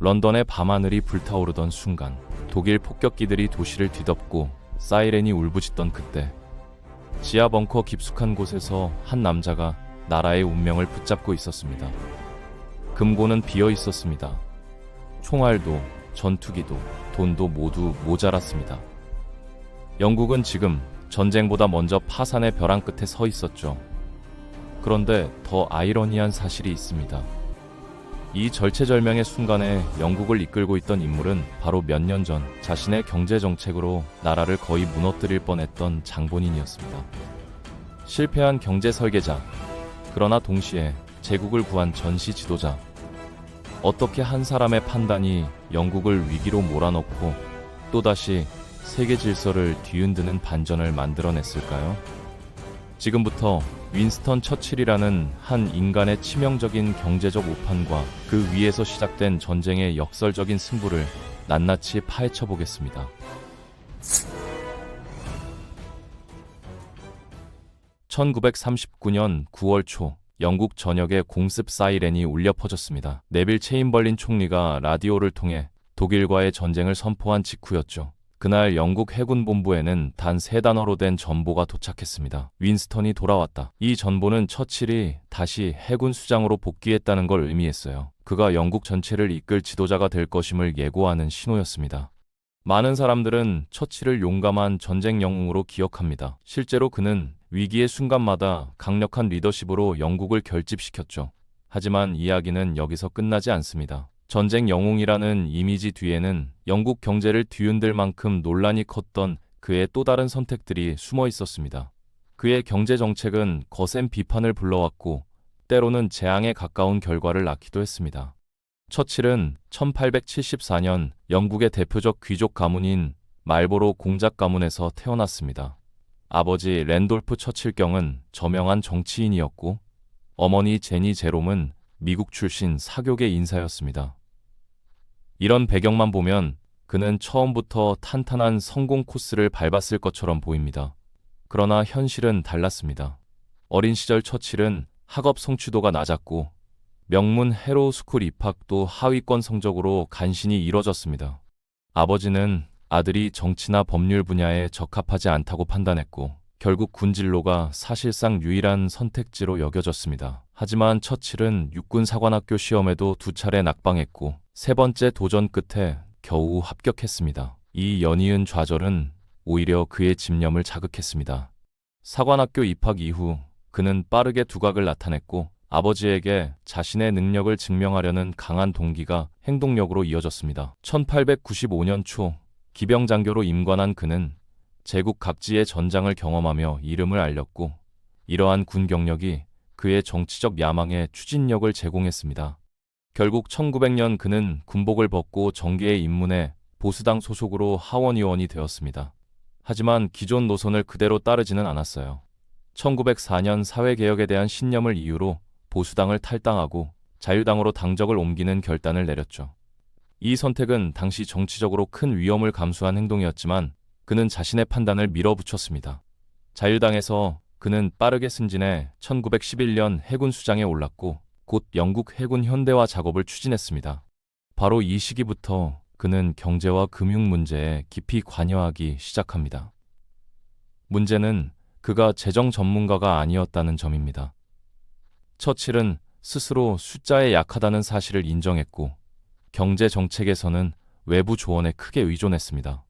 런던의 밤하늘이 불타오르던 순간, 독일 폭격기들이 도시를 뒤덮고 사이렌이 울부짖던 그때, 지하 벙커 깊숙한 곳에서 한 남자가 나라의 운명을 붙잡고 있었습니다. 금고는 비어 있었습니다. 총알도, 전투기도, 돈도 모두 모자랐습니다. 영국은 지금 전쟁보다 먼저 파산의 벼랑 끝에 서 있었죠. 그런데 더 아이러니한 사실이 있습니다. 이 절체절명의 순간에 영국을 이끌고 있던 인물은 바로 몇 년 전 자신의 경제 정책으로 나라를 거의 무너뜨릴 뻔했던 장본인이었습니다. 실패한 경제 설계자, 그러나 동시에 제국을 구한 전시 지도자. 어떻게 한 사람의 판단이 영국을 위기로 몰아넣고 또다시 세계 질서를 뒤흔드는 반전을 만들어냈을까요? 지금부터 윈스턴 처칠이라는 한 인간의 치명적인 경제적 오판과 그 위에서 시작된 전쟁의 역설적인 승부를 낱낱이 파헤쳐 보겠습니다. 1939년 9월 초, 영국 전역에 공습 사이렌이 울려 퍼졌습니다. 네빌 체인벌린 총리가 라디오를 통해 독일과의 전쟁을 선포한 직후였죠. 그날 영국 해군 본부에는 단 3단어로 된 전보가 도착했습니다. 윈스턴이 돌아왔다. 이 전보는 처칠이 다시 해군 수장으로 복귀했다는 걸 의미했어요. 그가 영국 전체를 이끌 지도자가 될 것임을 예고하는 신호였습니다. 많은 사람들은 처칠을 용감한 전쟁 영웅으로 기억합니다. 실제로 그는 위기의 순간마다 강력한 리더십으로 영국을 결집시켰죠. 하지만 이야기는 여기서 끝나지 않습니다. 전쟁 영웅이라는 이미지 뒤에는 영국 경제를 뒤흔들 만큼 논란이 컸던 그의 또 다른 선택들이 숨어 있었습니다. 그의 경제 정책은 거센 비판을 불러왔고 때로는 재앙에 가까운 결과를 낳기도 했습니다. 처칠은 1874년 영국의 대표적 귀족 가문인 말보로 공작 가문에서 태어났습니다. 아버지 랜돌프 처칠경은 저명한 정치인이었고 어머니 제니 제롬은 미국 출신 사교계 인사였습니다. 이런 배경만 보면 그는 처음부터 탄탄한 성공 코스를 밟았을 것처럼 보입니다. 그러나 현실은 달랐습니다. 어린 시절 처칠은 학업 성취도가 낮았고 명문 해로우 스쿨 입학도 하위권 성적으로 간신히 이뤄졌습니다. 아버지는 아들이 정치나 법률 분야에 적합하지 않다고 판단했고 결국 군진로가 사실상 유일한 선택지로 여겨졌습니다. 하지만 처칠은 육군 사관학교 시험에도 2차례 낙방했고 3번째 도전 끝에 겨우 합격했습니다. 이 연이은 좌절은 오히려 그의 집념을 자극했습니다. 사관학교 입학 이후 그는 빠르게 두각을 나타냈고 아버지에게 자신의 능력을 증명하려는 강한 동기가 행동력으로 이어졌습니다. 1895년 초 기병장교로 임관한 그는 제국 각지의 전장을 경험하며 이름을 알렸고 이러한 군 경력이 그의 정치적 야망에 추진력을 제공했습니다. 결국 1900년 그는 군복을 벗고 정계에 입문해 보수당 소속으로 하원의원이 되었습니다. 하지만 기존 노선을 그대로 따르지는 않았어요. 1904년 사회개혁에 대한 신념을 이유로 보수당을 탈당하고 자유당으로 당적을 옮기는 결단을 내렸죠. 이 선택은 당시 정치적으로 큰 위험을 감수한 행동이었지만 그는 자신의 판단을 밀어붙였습니다. 자유당에서 그는 빠르게 승진해 1911년 해군 수장에 올랐고 곧 영국 해군 현대화 작업을 추진했습니다. 바로 이 시기부터 그는 경제와 금융 문제에 깊이 관여하기 시작합니다. 문제는 그가 재정 전문가가 아니었다는 점입니다. 처칠은 스스로 숫자에 약하다는 사실을 인정했고 경제 정책에서는 외부 조언에 크게 의존했습니다.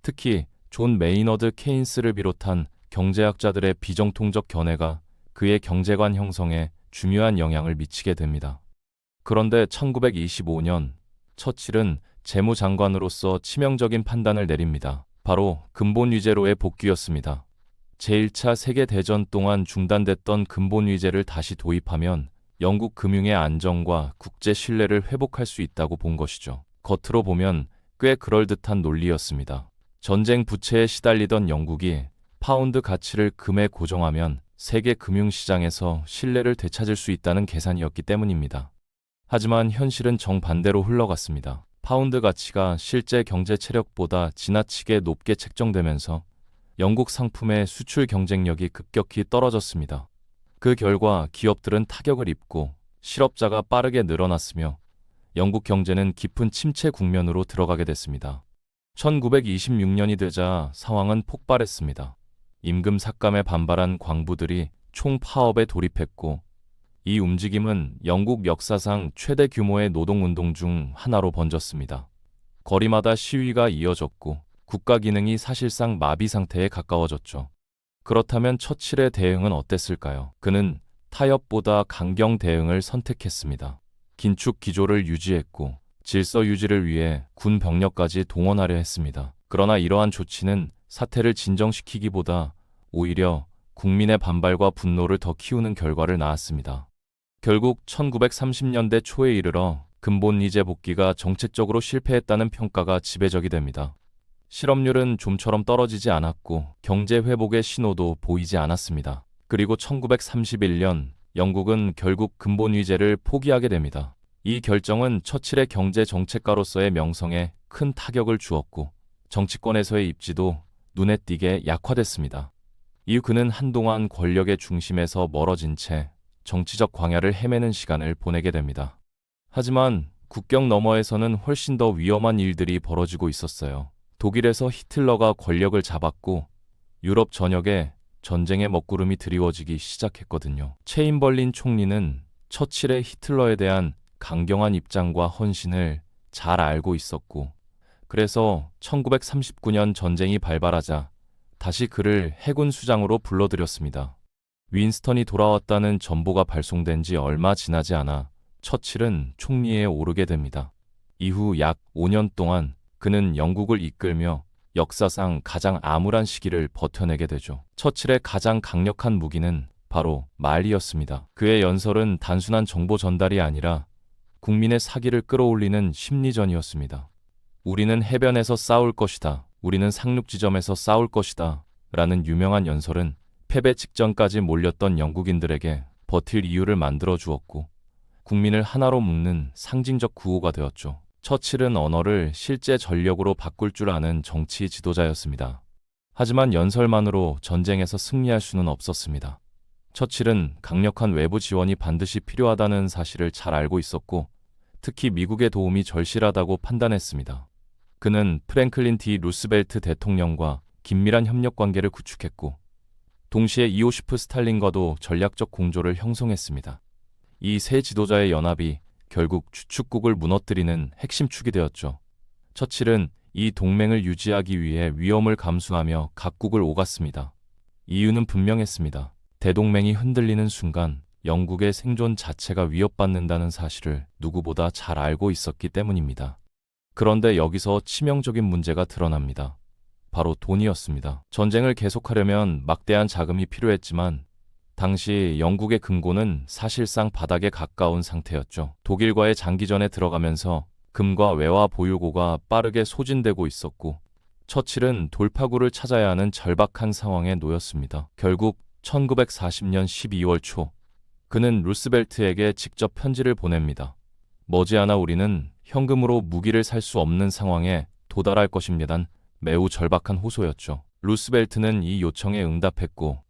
특히 존 메이너드 케인스를 비롯한 경제학자들의 비정통적 견해가 그의 경제관 형성에 중요한 영향을 미치게 됩니다. 그런데 1925년 처칠은 재무장관으로서 치명적인 판단을 내립니다. 바로 근본위제로의 복귀였습니다. 제1차 세계대전 동안 중단됐던 근본위제를 다시 도입하면 영국 금융의 안정과 국제 신뢰를 회복할 수 있다고 본 것이죠. 겉으로 보면 꽤 그럴듯한 논리였습니다. 전쟁 부채에 시달리던 영국이 파운드 가치를 금에 고정하면 세계 금융시장에서 신뢰를 되찾을 수 있다는 계산이었기 때문입니다. 하지만 현실은 정반대로 흘러갔습니다. 파운드 가치가 실제 경제 체력보다 지나치게 높게 책정되면서 영국 상품의 수출 경쟁력이 급격히 떨어졌습니다. 그 결과 기업들은 타격을 입고 실업자가 빠르게 늘어났으며 영국 경제는 깊은 침체 국면으로 들어가게 됐습니다. 1926년이 되자 상황은 폭발했습니다. 임금 삭감에 반발한 광부들이 총파업에 돌입했고, 이 움직임은 영국 역사상 최대 규모의 노동운동 중 하나로 번졌습니다. 거리마다 시위가 이어졌고 국가 기능이 사실상 마비 상태에 가까워졌죠. 그렇다면 처칠의 대응은 어땠을까요? 그는 타협보다 강경 대응을 선택했습니다. 긴축 기조를 유지했고 질서 유지를 위해 군 병력까지 동원하려 했습니다. 그러나 이러한 조치는 사태를 진정시키기보다 오히려 국민의 반발과 분노를 더 키우는 결과를 낳았습니다. 결국 1930년대 초에 이르러 근본이제 복귀가 정책적으로 실패했다는 평가가 지배적이 됩니다. 실업률은 좀처럼 떨어지지 않았고 경제 회복의 신호도 보이지 않았습니다. 그리고 1931년 영국은 결국 근본위제를 포기하게 됩니다. 이 결정은 처칠의 경제 정책가로서의 명성에 큰 타격을 주었고 정치권에서의 입지도 눈에 띄게 약화됐습니다. 이후 그는 한동안 권력의 중심에서 멀어진 채 정치적 광야를 헤매는 시간을 보내게 됩니다. 하지만 국경 너머에서는 훨씬 더 위험한 일들이 벌어지고 있었어요. 독일에서 히틀러가 권력을 잡았고 유럽 전역에 전쟁의 먹구름이 드리워지기 시작했거든요. 체인벌린 총리는 처칠의 히틀러에 대한 강경한 입장과 헌신을 잘 알고 있었고, 그래서 1939년 전쟁이 발발하자 다시 그를 해군 수장으로 불러들였습니다. 윈스턴이 돌아왔다는 전보가 발송된 지 얼마 지나지 않아 처칠은 총리에 오르게 됩니다. 이후 약 5년 동안 그는 영국을 이끌며 역사상 가장 암울한 시기를 버텨내게 되죠. 처칠의 가장 강력한 무기는 바로 말이었습니다. 그의 연설은 단순한 정보 전달이 아니라 국민의 사기를 끌어올리는 심리전이었습니다. 우리는 해변에서 싸울 것이다. 우리는 상륙지점에서 싸울 것이다. 라는 유명한 연설은 패배 직전까지 몰렸던 영국인들에게 버틸 이유를 만들어 주었고 국민을 하나로 묶는 상징적 구호가 되었죠. 처칠은 언어를 실제 전력으로 바꿀 줄 아는 정치 지도자였습니다. 하지만 연설만으로 전쟁에서 승리할 수는 없었습니다. 처칠은 강력한 외부 지원이 반드시 필요하다는 사실을 잘 알고 있었고 특히 미국의 도움이 절실하다고 판단했습니다. 그는 프랭클린 D. 루스벨트 대통령과 긴밀한 협력 관계를 구축했고 동시에 이오시프 스탈린과도 전략적 공조를 형성했습니다. 이 세 지도자의 연합이 결국 주축국을 무너뜨리는 핵심 축이 되었죠. 처칠은 이 동맹을 유지하기 위해 위험을 감수하며 각국을 오갔습니다. 이유는 분명했습니다. 대동맹이 흔들리는 순간 영국의 생존 자체가 위협받는다는 사실을 누구보다 잘 알고 있었기 때문입니다. 그런데 여기서 치명적인 문제가 드러납니다. 바로 돈이었습니다. 전쟁을 계속하려면 막대한 자금이 필요했지만 당시 영국의 금고는 사실상 바닥에 가까운 상태였죠. 독일과의 장기전에 들어가면서 금과 외화 보유고가 빠르게 소진되고 있었고 처칠은 돌파구를 찾아야 하는 절박한 상황에 놓였습니다. 결국 1940년 12월 초 그는 루스벨트에게 직접 편지를 보냅니다. 머지않아 우리는 현금으로 무기를 살 수 없는 상황에 도달할 것입니다는 매우 절박한 호소였죠. 루스벨트는 이 요청에 응답했고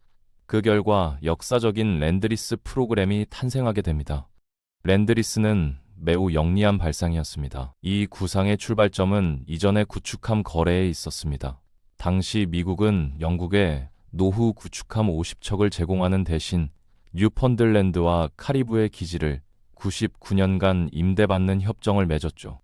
그 결과 역사적인 랜드리스 프로그램이 탄생하게 됩니다. 랜드리스는 매우 영리한 발상이었습니다. 이 구상의 출발점은 이전의 구축함 거래에 있었습니다. 당시 미국은 영국에 노후 구축함 50척을 제공하는 대신 뉴펀들랜드와 카리브해 기지를 99년간 임대받는 협정을 맺었죠.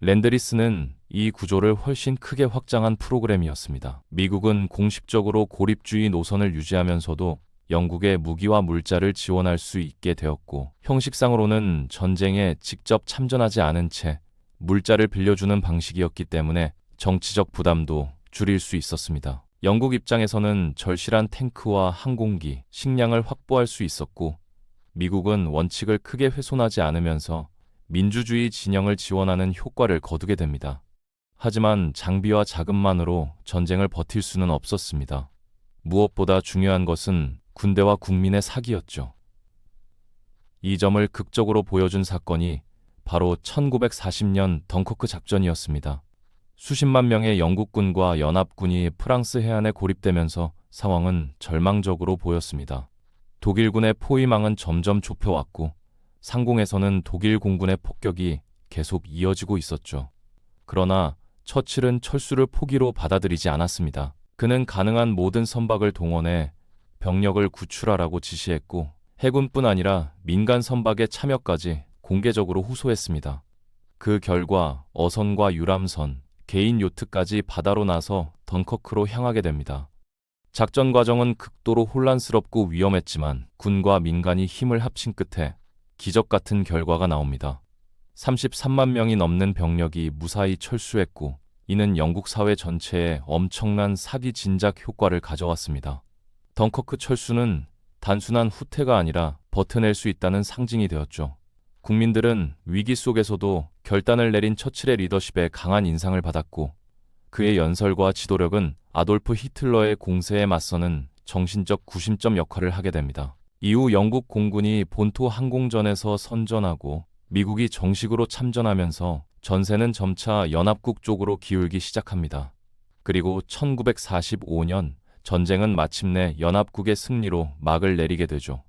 랜드리스는 이 구조를 훨씬 크게 확장한 프로그램이었습니다. 미국은 공식적으로 고립주의 노선을 유지하면서도 영국의 무기와 물자를 지원할 수 있게 되었고 형식상으로는 전쟁에 직접 참전하지 않은 채 물자를 빌려주는 방식이었기 때문에 정치적 부담도 줄일 수 있었습니다. 영국 입장에서는 절실한 탱크와 항공기, 식량을 확보할 수 있었고 미국은 원칙을 크게 훼손하지 않으면서 민주주의 진영을 지원하는 효과를 거두게 됩니다. 하지만 장비와 자금만으로 전쟁을 버틸 수는 없었습니다. 무엇보다 중요한 것은 군대와 국민의 사기였죠. 이 점을 극적으로 보여준 사건이 바로 1940년 덩커크 작전이었습니다. 수십만 명의 영국군과 연합군이 프랑스 해안에 고립되면서 상황은 절망적으로 보였습니다. 독일군의 포위망은 점점 좁혀왔고 상공에서는 독일 공군의 폭격이 계속 이어지고 있었죠. 그러나 처칠은 철수를 포기로 받아들이지 않았습니다. 그는 가능한 모든 선박을 동원해 병력을 구출하라고 지시했고 해군뿐 아니라 민간 선박의 참여까지 공개적으로 호소했습니다. 그 결과 어선과 유람선, 개인 요트까지 바다로 나서 던커크로 향하게 됩니다. 작전 과정은 극도로 혼란스럽고 위험했지만 군과 민간이 힘을 합친 끝에 기적 같은 결과가 나옵니다. 33만 명이 넘는 병력이 무사히 철수했고 이는 영국 사회 전체에 엄청난 사기 진작 효과를 가져왔습니다. 덩커크 철수는 단순한 후퇴가 아니라 버텨낼 수 있다는 상징이 되었죠. 국민들은 위기 속에서도 결단을 내린 처칠의 리더십에 강한 인상을 받았고 그의 연설과 지도력은 아돌프 히틀러의 공세에 맞서는 정신적 구심점 역할을 하게 됩니다. 이후 영국 공군이 본토 항공전에서 선전하고 미국이 정식으로 참전하면서 전세는 점차 연합국 쪽으로 기울기 시작합니다. 그리고 1945년 전쟁은 마침내 연합국의 승리로 막을 내리게 되죠.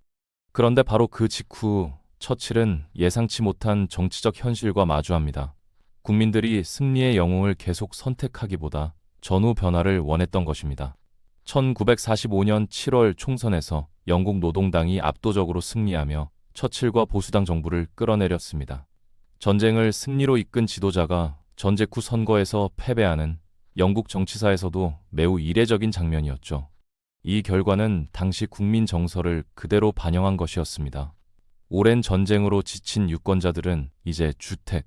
그런데 바로 그 직후 처칠은 예상치 못한 정치적 현실과 마주합니다. 국민들이 승리의 영웅을 계속 선택하기보다 전후 변화를 원했던 것입니다. 1945년 7월 총선에서 영국 노동당이 압도적으로 승리하며 처칠과 보수당 정부를 끌어내렸습니다. 전쟁을 승리로 이끈 지도자가 전쟁 후 선거에서 패배하는 영국 정치사에서도 매우 이례적인 장면이었죠. 이 결과는 당시 국민 정서를 그대로 반영한 것이었습니다. 오랜 전쟁으로 지친 유권자들은 이제 주택,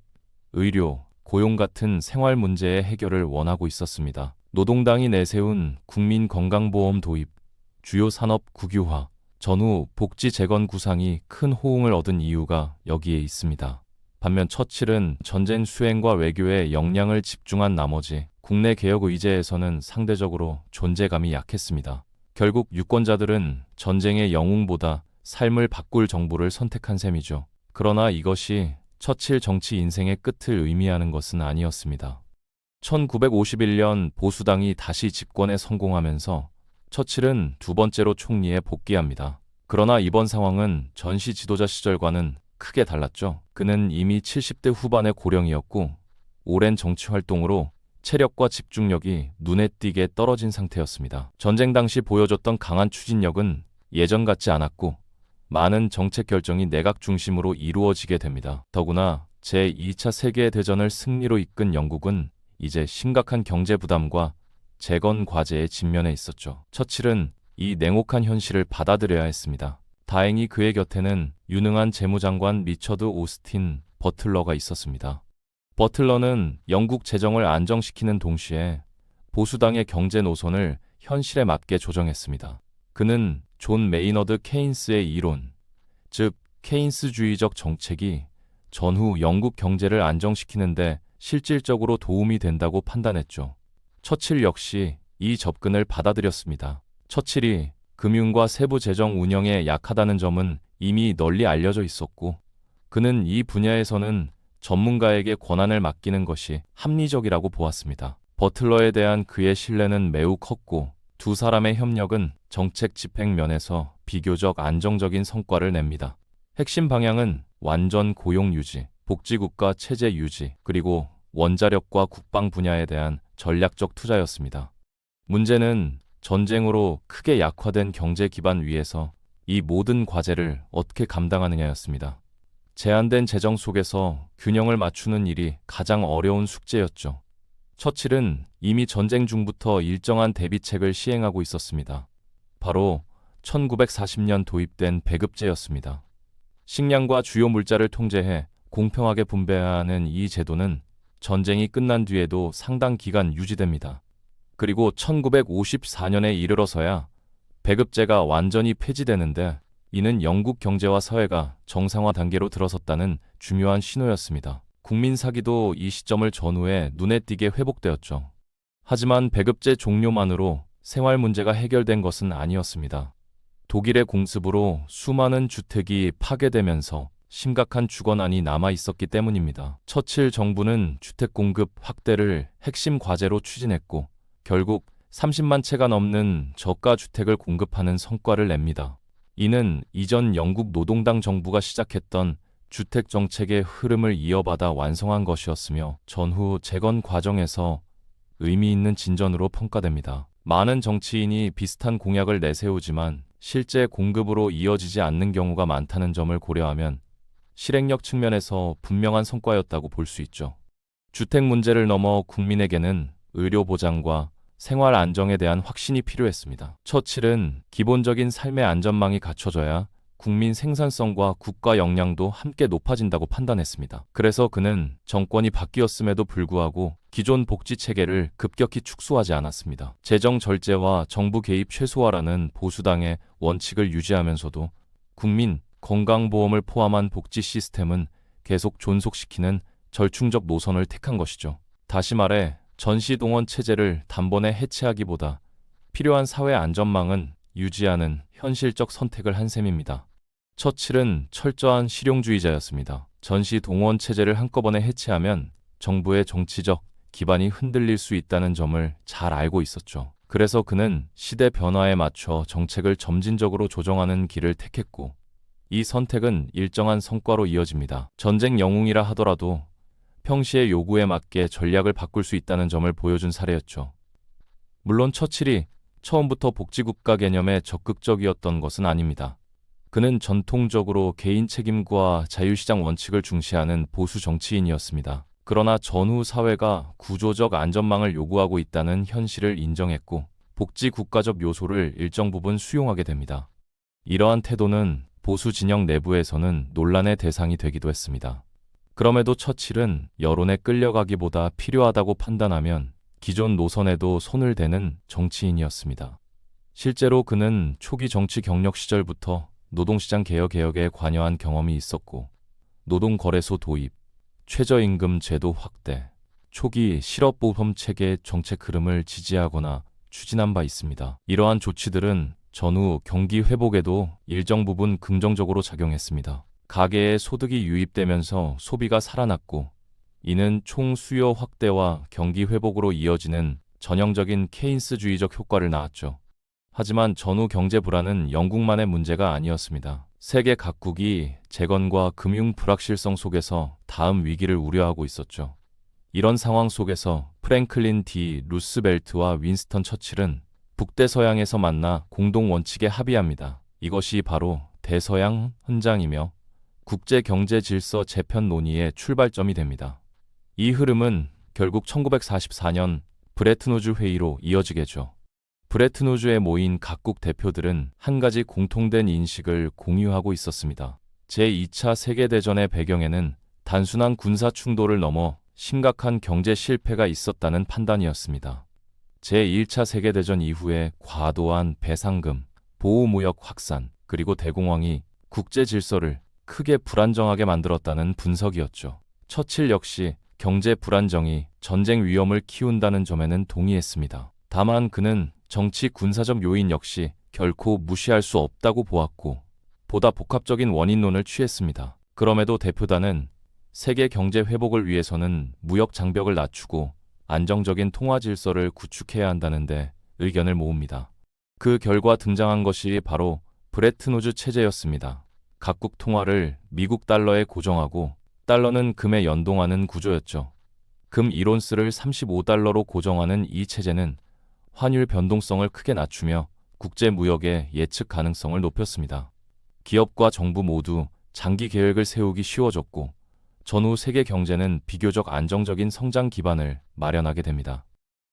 의료, 고용 같은 생활 문제의 해결을 원하고 있었습니다. 노동당이 내세운 국민건강보험 도입, 주요 산업 국유화, 전후 복지 재건 구상이 큰 호응을 얻은 이유가 여기에 있습니다. 반면 처칠은 전쟁 수행과 외교에 역량을 집중한 나머지 국내 개혁 의제에서는 상대적으로 존재감이 약했습니다. 결국 유권자들은 전쟁의 영웅보다 삶을 바꿀 정부를 선택한 셈이죠. 그러나 이것이 처칠 정치 인생의 끝을 의미하는 것은 아니었습니다. 1951년 보수당이 다시 집권에 성공하면서 처칠은 두 번째로 총리에 복귀합니다. 그러나 이번 상황은 전시 지도자 시절과는 크게 달랐죠. 그는 이미 70대 후반의 고령이었고 오랜 정치 활동으로 체력과 집중력이 눈에 띄게 떨어진 상태였습니다. 전쟁 당시 보여줬던 강한 추진력은 예전 같지 않았고 많은 정책 결정이 내각 중심으로 이루어지게 됩니다. 더구나 제2차 세계대전을 승리로 이끈 영국은 이제 심각한 경제 부담과 재건 과제에 직면해 있었죠. 처칠은 이 냉혹한 현실을 받아들여야 했습니다. 다행히 그의 곁에는 유능한 재무장관 리처드 오스틴 버틀러가 있었습니다. 버틀러는 영국 재정을 안정시키는 동시에 보수당의 경제 노선을 현실에 맞게 조정했습니다. 그는 존 메이너드 케인스의 이론, 즉 케인스주의적 정책이 전후 영국 경제를 안정시키는데 실질적으로 도움이 된다고 판단했죠. 처칠 역시 이 접근을 받아들였습니다. 처칠이 금융과 세부 재정 운영에 약하다는 점은 이미 널리 알려져 있었고 그는 이 분야에서는 전문가에게 권한을 맡기는 것이 합리적이라고 보았습니다. 버틀러에 대한 그의 신뢰는 매우 컸고 두 사람의 협력은 정책 집행 면에서 비교적 안정적인 성과를 냅니다. 핵심 방향은 완전 고용 유지, 복지국가 체제 유지, 그리고 원자력과 국방 분야에 대한 전략적 투자였습니다. 문제는 전쟁으로 크게 약화된 경제 기반 위에서 이 모든 과제를 어떻게 감당하느냐였습니다. 제한된 재정 속에서 균형을 맞추는 일이 가장 어려운 숙제였죠. 처칠은 이미 전쟁 중부터 일정한 대비책을 시행하고 있었습니다. 바로 1940년 도입된 배급제였습니다. 식량과 주요 물자를 통제해 공평하게 분배하는 이 제도는 전쟁이 끝난 뒤에도 상당 기간 유지됩니다. 그리고 1954년에 이르러서야 배급제가 완전히 폐지되는데 이는 영국 경제와 사회가 정상화 단계로 들어섰다는 중요한 신호였습니다. 국민 사기도 이 시점을 전후해 눈에 띄게 회복되었죠. 하지만 배급제 종료만으로 생활 문제가 해결된 것은 아니었습니다. 독일의 공습으로 수많은 주택이 파괴되면서 심각한 주거난이 남아 있었기 때문입니다. 처칠 정부는 주택 공급 확대를 핵심 과제로 추진했고 결국 30만 채가 넘는 저가 주택을 공급하는 성과를 냅니다. 이는 이전 영국 노동당 정부가 시작했던 주택 정책의 흐름을 이어받아 완성한 것이었으며 전후 재건 과정에서 의미 있는 진전으로 평가됩니다. 많은 정치인이 비슷한 공약을 내세우지만 실제 공급으로 이어지지 않는 경우가 많다는 점을 고려하면 실행력 측면에서 분명한 성과였다고 볼 수 있죠. 주택 문제를 넘어 국민에게는 의료 보장과 생활 안정에 대한 확신이 필요했습니다. 처칠은 기본적인 삶의 안전망이 갖춰져야 국민 생산성과 국가 역량도 함께 높아진다고 판단했습니다. 그래서 그는 정권이 바뀌었음에도 불구하고 기존 복지 체계를 급격히 축소하지 않았습니다. 재정 절제와 정부 개입 최소화라는 보수당의 원칙을 유지하면서도 국민 건강보험을 포함한 복지 시스템은 계속 존속시키는 절충적 노선을 택한 것이죠. 다시 말해 전시동원 체제를 단번에 해체하기보다 필요한 사회 안전망은 유지하는 현실적 선택을 한 셈입니다. 처칠은 철저한 실용주의자였습니다. 전시동원 체제를 한꺼번에 해체하면 정부의 정치적 기반이 흔들릴 수 있다는 점을 잘 알고 있었죠. 그래서 그는 시대 변화에 맞춰 정책을 점진적으로 조정하는 길을 택했고, 이 선택은 일정한 성과로 이어집니다. 전쟁 영웅이라 하더라도 평시의 요구에 맞게 전략을 바꿀 수 있다는 점을 보여준 사례였죠. 물론 처칠이 처음부터 복지국가 개념에 적극적이었던 것은 아닙니다. 그는 전통적으로 개인 책임과 자유시장 원칙을 중시하는 보수 정치인이었습니다. 그러나 전후 사회가 구조적 안전망을 요구하고 있다는 현실을 인정했고 복지국가적 요소를 일정 부분 수용하게 됩니다. 이러한 태도는 보수 진영 내부에서는 논란의 대상이 되기도 했습니다. 그럼에도 처칠은 여론에 끌려가기보다 필요하다고 판단하면 기존 노선에도 손을 대는 정치인이었습니다. 실제로 그는 초기 정치 경력 시절부터 노동시장 개혁에 관여한 경험이 있었고, 노동거래소 도입, 최저임금 제도 확대, 초기 실업보험 체계의 정책 흐름을 지지하거나 추진한 바 있습니다. 이러한 조치들은 전후 경기 회복에도 일정 부분 긍정적으로 작용했습니다. 가계의 소득이 유입되면서 소비가 살아났고, 이는 총 수요 확대와 경기 회복으로 이어지는 전형적인 케인스주의적 효과를 낳았죠. 하지만 전후 경제 불안은 영국만의 문제가 아니었습니다. 세계 각국이 재건과 금융 불확실성 속에서 다음 위기를 우려하고 있었죠. 이런 상황 속에서 프랭클린 D. 루스벨트와 윈스턴 처칠은 북대서양에서 만나 공동 원칙에 합의합니다. 이것이 바로 대서양 헌장이며 국제 경제 질서 재편 논의의 출발점이 됩니다. 이 흐름은 결국 1944년 브레튼우즈 회의로 이어지겠죠. 브레튼우즈에 모인 각국 대표들은 한 가지 공통된 인식을 공유하고 있었습니다. 제2차 세계대전의 배경에는 단순한 군사 충돌을 넘어 심각한 경제 실패가 있었다는 판단이었습니다. 제1차 세계대전 이후에 과도한 배상금, 보호무역 확산, 그리고 대공황이 국제 질서를 크게 불안정하게 만들었다는 분석이었죠. 처칠 역시 경제 불안정이 전쟁 위험을 키운다는 점에는 동의했습니다. 다만 그는 정치 군사적 요인 역시 결코 무시할 수 없다고 보았고, 보다 복합적인 원인론을 취했습니다. 그럼에도 대표단은 세계 경제 회복을 위해서는 무역 장벽을 낮추고 안정적인 통화 질서를 구축해야 한다는데 의견을 모읍니다. 그 결과 등장한 것이 바로 브레튼우즈 체제였습니다. 각국 통화를 미국 달러에 고정하고 달러는 금에 연동하는 구조였죠. 금 1온스를 35달러로 고정하는 이 체제는 환율 변동성을 크게 낮추며 국제 무역의 예측 가능성을 높였습니다. 기업과 정부 모두 장기 계획을 세우기 쉬워졌고, 전후 세계 경제는 비교적 안정적인 성장 기반을 마련하게 됩니다.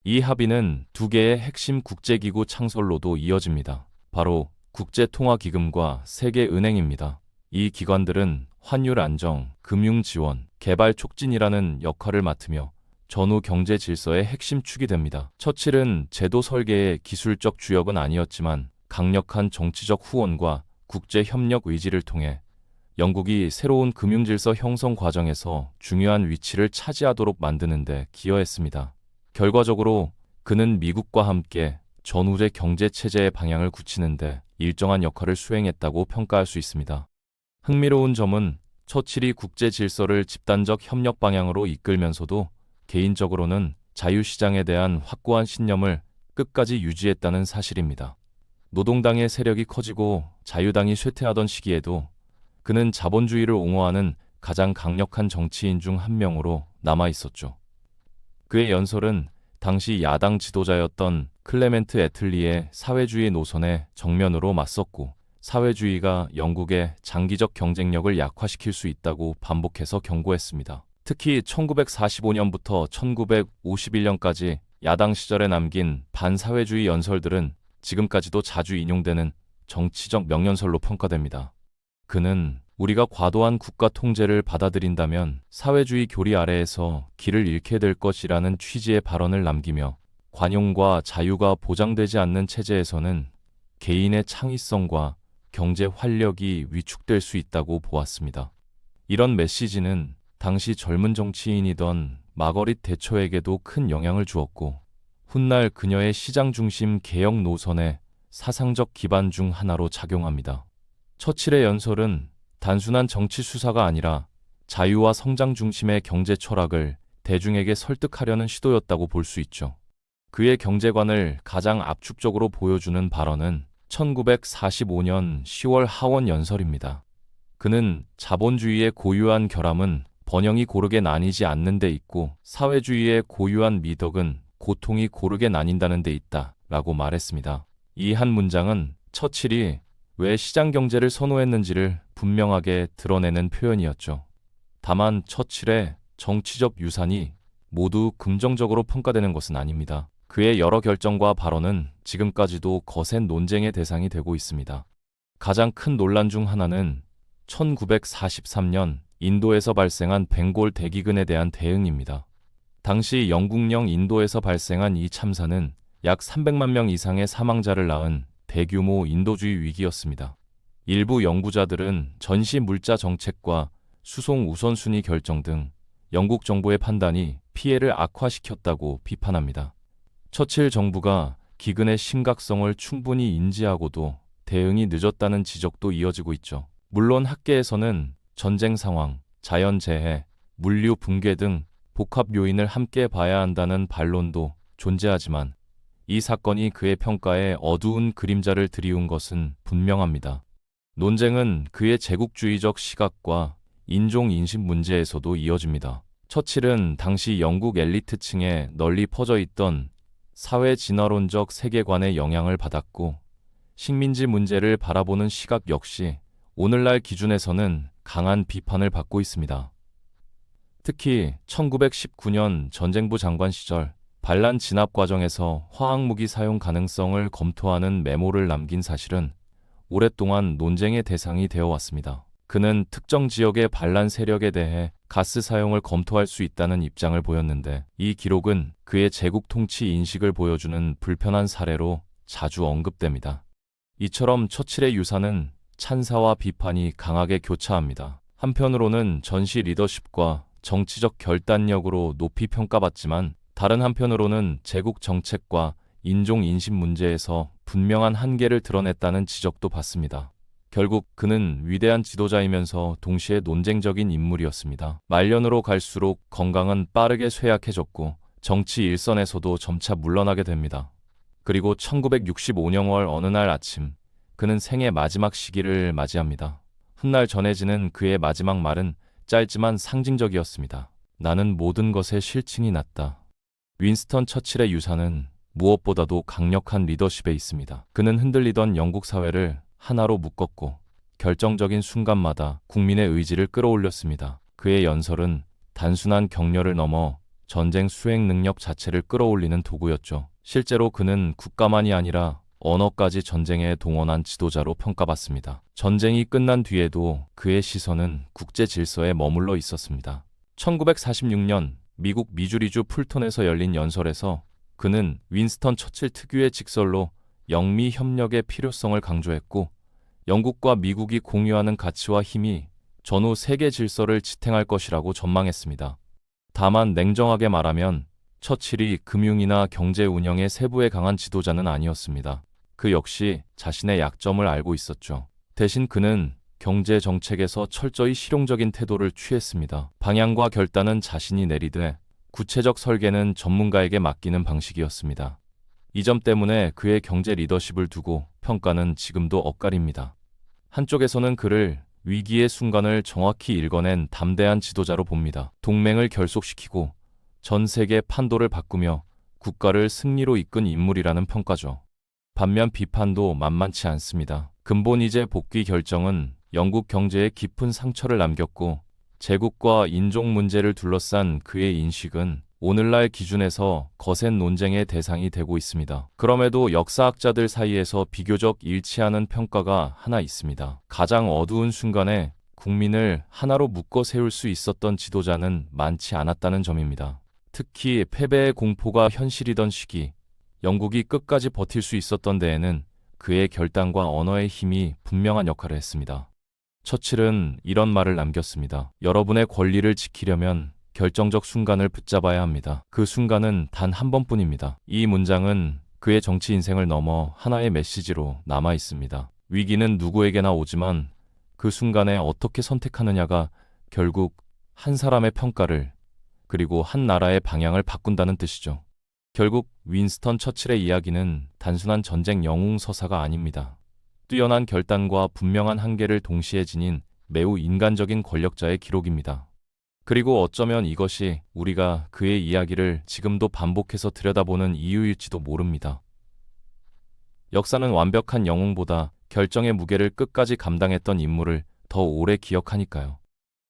이 합의는 두 개의 핵심 국제기구 창설로도 이어집니다. 바로 국제통화기금과 세계은행입니다. 이 기관들은 환율 안정, 금융 지원, 개발 촉진이라는 역할을 맡으며 전후 경제 질서의 핵심 축이 됩니다. 처칠은 제도 설계의 기술적 주역은 아니었지만 강력한 정치적 후원과 국제 협력 의지를 통해 영국이 새로운 금융 질서 형성 과정에서 중요한 위치를 차지하도록 만드는 데 기여했습니다. 결과적으로 그는 미국과 함께 전후의 경제 체제의 방향을 굳히는 데 일정한 역할을 수행했다고 평가할 수 있습니다. 흥미로운 점은 처칠이 국제 질서를 집단적 협력 방향으로 이끌면서도 개인적으로는 자유시장에 대한 확고한 신념을 끝까지 유지했다는 사실입니다. 노동당의 세력이 커지고 자유당이 쇠퇴하던 시기에도 그는 자본주의를 옹호하는 가장 강력한 정치인 중 한 명으로 남아 있었죠. 그의 연설은 당시 야당 지도자였던 클레멘트 애틀리의 사회주의 노선에 정면으로 맞섰고, 사회주의가 영국의 장기적 경쟁력을 약화시킬 수 있다고 반복해서 경고했습니다. 특히 1945년부터 1951년까지 야당 시절에 남긴 반사회주의 연설들은 지금까지도 자주 인용되는 정치적 명연설로 평가됩니다. 그는 우리가 과도한 국가 통제를 받아들인다면 사회주의 교리 아래에서 길을 잃게 될 것이라는 취지의 발언을 남기며, 관용과 자유가 보장되지 않는 체제에서는 개인의 창의성과 경제 활력이 위축될 수 있다고 보았습니다. 이런 메시지는 당시 젊은 정치인이던 마거릿 대처에게도 큰 영향을 주었고, 훗날 그녀의 시장 중심 개혁 노선의 사상적 기반 중 하나로 작용합니다. 처칠의 연설은 단순한 정치 수사가 아니라 자유와 성장 중심의 경제 철학을 대중에게 설득하려는 시도였다고 볼 수 있죠. 그의 경제관을 가장 압축적으로 보여주는 발언은 1945년 10월 하원 연설입니다. 그는 자본주의의 고유한 결함은 번영이 고르게 나뉘지 않는 데 있고, 사회주의의 고유한 미덕은 고통이 고르게 나뉜다는 데 있다 라고 말했습니다. 이 한 문장은 처칠이 왜 시장 경제를 선호했는지를 분명하게 드러내는 표현이었죠. 다만 처칠의 정치적 유산이 모두 긍정적으로 평가되는 것은 아닙니다. 그의 여러 결정과 발언은 지금까지도 거센 논쟁의 대상이 되고 있습니다. 가장 큰 논란 중 하나는 1943년 인도에서 발생한 벵골 대기근에 대한 대응입니다. 당시 영국령 인도에서 발생한 이 참사는 약 300만 명 이상의 사망자를 낳은 대규모 인도주의 위기였습니다. 일부 연구자들은 전시 물자 정책과 수송 우선순위 결정 등 영국 정부의 판단이 피해를 악화시켰다고 비판합니다. 처칠 정부가 기근의 심각성을 충분히 인지하고도 대응이 늦었다는 지적도 이어지고 있죠. 물론 학계에서는 전쟁 상황, 자연재해, 물류 붕괴 등 복합 요인을 함께 봐야 한다는 반론도 존재하지만, 이 사건이 그의 평가에 어두운 그림자를 드리운 것은 분명합니다. 논쟁은 그의 제국주의적 시각과 인종 인식 문제에서도 이어집니다. 처칠은 당시 영국 엘리트층에 널리 퍼져 있던 사회 진화론적 세계관의 영향을 받았고, 식민지 문제를 바라보는 시각 역시 오늘날 기준에서는 강한 비판을 받고 있습니다. 특히 1919년 전쟁부 장관 시절 반란 진압 과정에서 화학무기 사용 가능성을 검토하는 메모를 남긴 사실은 오랫동안 논쟁의 대상이 되어 왔습니다. 그는 특정 지역의 반란 세력에 대해 가스 사용을 검토할 수 있다는 입장을 보였는데, 이 기록은 그의 제국 통치 인식을 보여주는 불편한 사례로 자주 언급됩니다. 이처럼 처칠의 유산은 찬사와 비판이 강하게 교차합니다. 한편으로는 전시 리더십과 정치적 결단력으로 높이 평가받지만, 다른 한편으로는 제국 정책과 인종 인식 문제에서 분명한 한계를 드러냈다는 지적도 받습니다. 결국 그는 위대한 지도자이면서 동시에 논쟁적인 인물이었습니다. 말년으로 갈수록 건강은 빠르게 쇠약해졌고 정치 일선에서도 점차 물러나게 됩니다. 그리고 1965년 월 어느 날 아침, 그는 생애 마지막 시기를 맞이합니다. 훗날 전해지는 그의 마지막 말은 짧지만 상징적이었습니다. 나는 모든 것에 실증이 났다. 윈스턴 처칠의 유산은 무엇보다도 강력한 리더십에 있습니다. 그는 흔들리던 영국 사회를 하나로 묶었고, 결정적인 순간마다 국민의 의지를 끌어올렸습니다. 그의 연설은 단순한 격려를 넘어 전쟁 수행 능력 자체를 끌어올리는 도구였죠. 실제로 그는 국가만이 아니라 언어까지 전쟁에 동원한 지도자로 평가받습니다. 전쟁이 끝난 뒤에도 그의 시선은 국제 질서에 머물러 있었습니다. 1946년 미국 미주리주 풀톤에서 열린 연설에서 그는 윈스턴 처칠 특유의 직설로 영미 협력의 필요성을 강조했고, 영국과 미국이 공유하는 가치와 힘이 전후 세계 질서를 지탱할 것이라고 전망했습니다. 다만 냉정하게 말하면 처칠이 금융이나 경제 운영의 세부에 강한 지도자는 아니었습니다. 그 역시 자신의 약점을 알고 있었죠. 대신 그는 경제 정책에서 철저히 실용적인 태도를 취했습니다. 방향과 결단은 자신이 내리되 구체적 설계는 전문가에게 맡기는 방식이었습니다. 이 점 때문에 그의 경제 리더십을 두고 평가는 지금도 엇갈립니다. 한쪽에서는 그를 위기의 순간을 정확히 읽어낸 담대한 지도자로 봅니다. 동맹을 결속시키고 전 세계 판도를 바꾸며 국가를 승리로 이끈 인물이라는 평가죠. 반면 비판도 만만치 않습니다. 근본이제 복귀 결정은 영국 경제에 깊은 상처를 남겼고 제국과 인종 문제를 둘러싼 그의 인식은 오늘날 기준에서 거센 논쟁의 대상이 되고 있습니다. 그럼에도 역사학자들 사이에서 비교적 일치하는 평가가 하나 있습니다. 가장 어두운 순간에 국민을 하나로 묶어 세울 수 있었던 지도자는 많지 않았다는 점입니다. 특히 패배의 공포가 현실이던 시기, 영국이 끝까지 버틸 수 있었던 데에는 그의 결단과 언어의 힘이 분명한 역할을 했습니다. 처칠은 이런 말을 남겼습니다. 여러분의 권리를 지키려면 결정적 순간을 붙잡아야 합니다. 그 순간은 단 한 번뿐입니다. 이 문장은 그의 정치 인생을 넘어 하나의 메시지로 남아 있습니다. 위기는 누구에게나 오지만 그 순간에 어떻게 선택하느냐가 결국 한 사람의 평가를 그리고 한 나라의 방향을 바꾼다는 뜻이죠. 결국 윈스턴 처칠의 이야기는 단순한 전쟁 영웅 서사가 아닙니다. 뛰어난 결단과 분명한 한계를 동시에 지닌 매우 인간적인 권력자의 기록입니다. 그리고 어쩌면 이것이 우리가 그의 이야기를 지금도 반복해서 들여다보는 이유일지도 모릅니다. 역사는 완벽한 영웅보다 결정의 무게를 끝까지 감당했던 인물을 더 오래 기억하니까요.